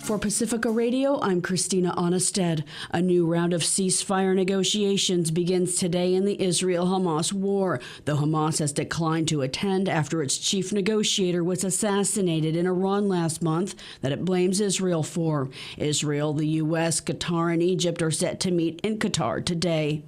For Pacifica Radio, I'm Christina Onnested. A new round of ceasefire negotiations begins today in the Israel-Hamas war, though Hamas has declined to attend after its chief negotiator was assassinated in Iran last month that it blames Israel for. Israel, the U.S., Qatar, and Egypt are set to meet in Qatar today.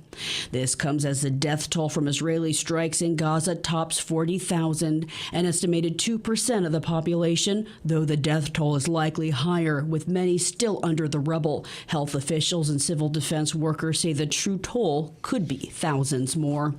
This comes as the death toll from Israeli strikes in Gaza tops 40,000, an estimated 2% of the population, though the death toll is likely higher, with many still under the rubble. Health officials and civil defense workers say the true toll could be thousands more.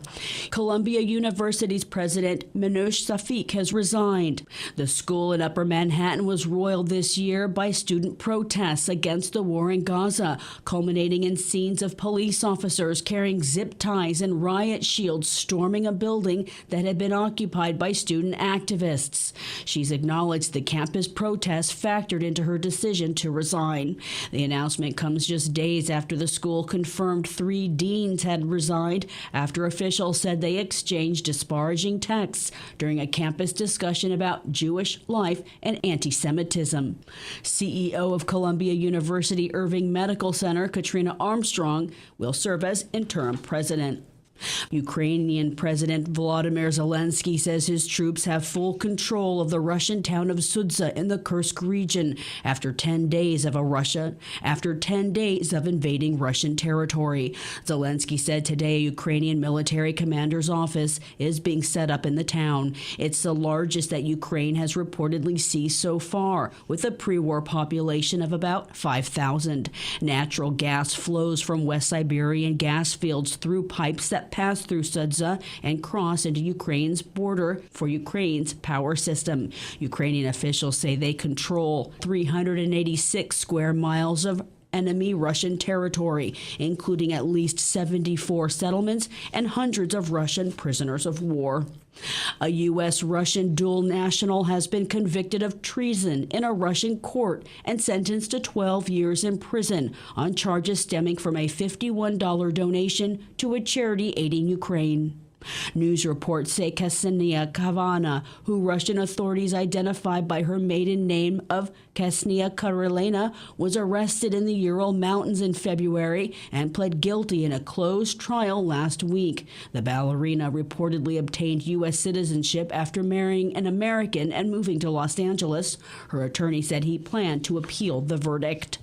Columbia University's president, Minouche Safik, has resigned. The school in Upper Manhattan was roiled this year by student protests against the war in Gaza, culminating in scenes of police officers carrying zip ties and riot shields storming a building that had been occupied by student activists. She's acknowledged the campus protests factored into her decision to resign. The announcement comes just days after the school confirmed 3 deans had resigned after officials said they exchanged disparaging texts during a campus discussion about Jewish life and anti-Semitism. CEO of Columbia University Irving Medical Center, Katrina Armstrong, will serve as interim president. Ukrainian President Volodymyr Zelensky says his troops have full control of the Russian town of Sudza in the Kursk region after 10 days of invading Russian territory. Zelensky said today a Ukrainian military commander's office is being set up in the town. It's the largest that Ukraine has reportedly seized so far, with a pre-war population of about 5,000. Natural gas flows from West Siberian gas fields through pipes that pass through Sudza and cross into Ukraine's border for Ukraine's power system. Ukrainian officials say they control 386 square miles of enemy Russian territory, including at least 74 settlements and hundreds of Russian prisoners of war. A U.S.-Russian dual national has been convicted of treason in a Russian court and sentenced to 12 years in prison on charges stemming from a $51 donation to a charity aiding Ukraine. News reports say Ksenia Kavana, who Russian authorities identified by her maiden name of Ksenia Karelina, was arrested in the Ural Mountains in February and pled guilty in a closed trial last week. The ballerina reportedly obtained U.S. citizenship after marrying an American and moving to Los Angeles. Her attorney said he planned to appeal the verdict.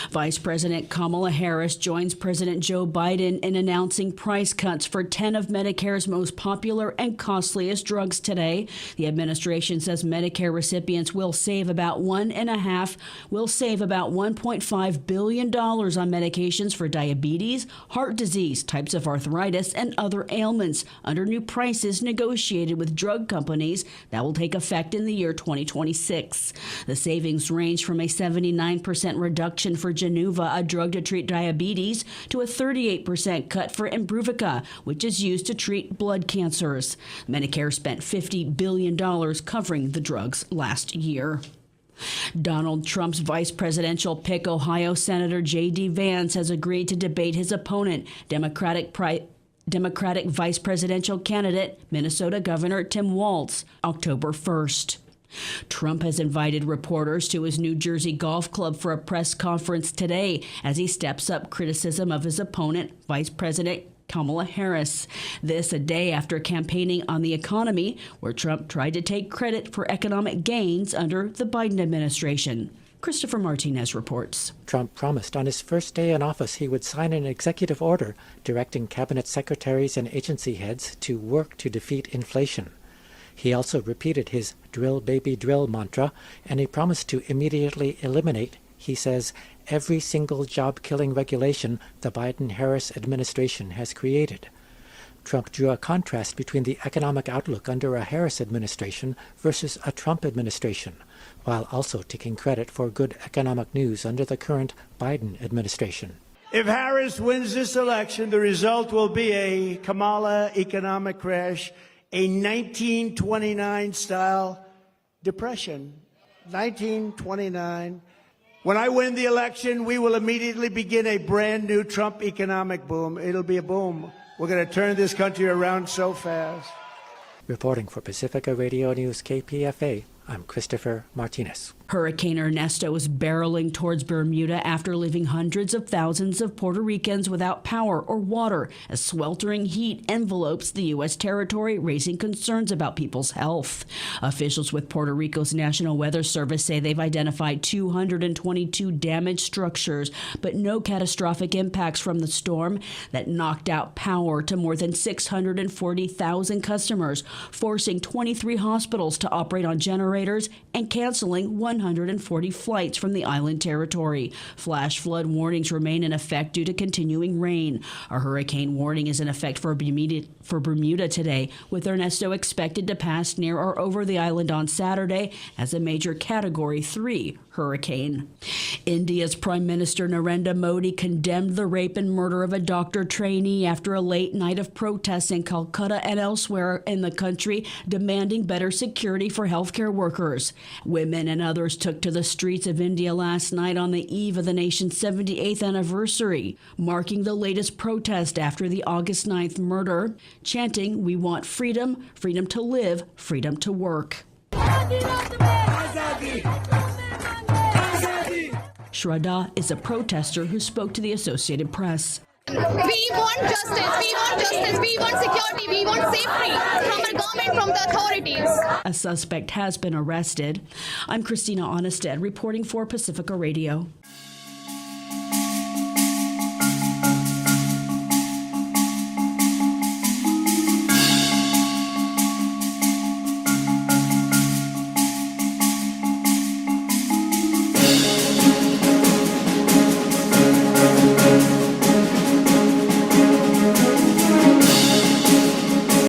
Vice President Kamala Harris joins President Joe Biden in announcing price cuts for 10 of Medicare's most popular and costliest drugs today. The administration says Medicare recipients will save about $1.5 billion on medications for diabetes, heart disease, types of arthritis, and other ailments under new prices negotiated with drug companies that will take effect in the year 2026. The savings range from a 79% reduction for Genuva, a drug to treat diabetes, to a 38% cut for Imbruvica, which is used to treat blood cancers. Medicare spent $50 billion covering the drugs last year. Donald Trump's vice presidential pick, Ohio Senator J.D. Vance, has agreed to debate his opponent, Democratic vice presidential candidate, Minnesota Governor Tim Walz, October 1st. Trump has invited reporters to his New Jersey golf club for a press conference today as he steps up criticism of his opponent, Vice President Kamala Harris. This a day after campaigning on the economy, where Trump tried to take credit for economic gains under the Biden administration. Christopher Martinez reports. Trump promised on his first day in office he would sign an executive order directing cabinet secretaries and agency heads to work to defeat inflation. He also repeated his drill baby drill mantra, and he promised to immediately eliminate, he says, every single job-killing regulation the Biden-Harris administration has created. Trump drew a contrast between the economic outlook under a Harris administration versus a Trump administration, while also taking credit for good economic news under the current Biden administration. If Harris wins this election, the result will be a Kamala economic crash, a 1929-style depression. 1929. When I win the election, we will immediately begin a brand new Trump economic boom. It'll be a boom. We're going to turn this country around so fast. Reporting for Pacifica Radio News KPFA, I'm Christopher Martinez. Hurricane Ernesto is barreling towards Bermuda after leaving hundreds of thousands of Puerto Ricans without power or water as sweltering heat envelopes the U.S. territory, raising concerns about people's health. Officials with Puerto Rico's National Weather Service say they've identified 222 damaged structures, but no catastrophic impacts from the storm that knocked out power to more than 640,000 customers, forcing 23 hospitals to operate on generators and canceling 140 flights from the island territory. Flash flood warnings remain in effect due to continuing rain. A hurricane warning is in effect for Bermuda today, with Ernesto expected to pass near or over the island on Saturday as a major Category 3 hurricane. India's Prime Minister Narendra Modi condemned the rape and murder of a doctor trainee after a late night of protests in Calcutta and elsewhere in the country demanding better security for healthcare workers. Women and others took to the streets of India last night on the eve of the nation's 78th anniversary, marking the latest protest after the August 9th murder, chanting, "We want freedom, freedom to live, freedom to work." Shraddha is a protester who spoke to the Associated Press. We want justice, we want justice, we want security, we want safety from our government, from the authorities. A suspect has been arrested. I'm Christina Onnested, reporting for Pacifica Radio.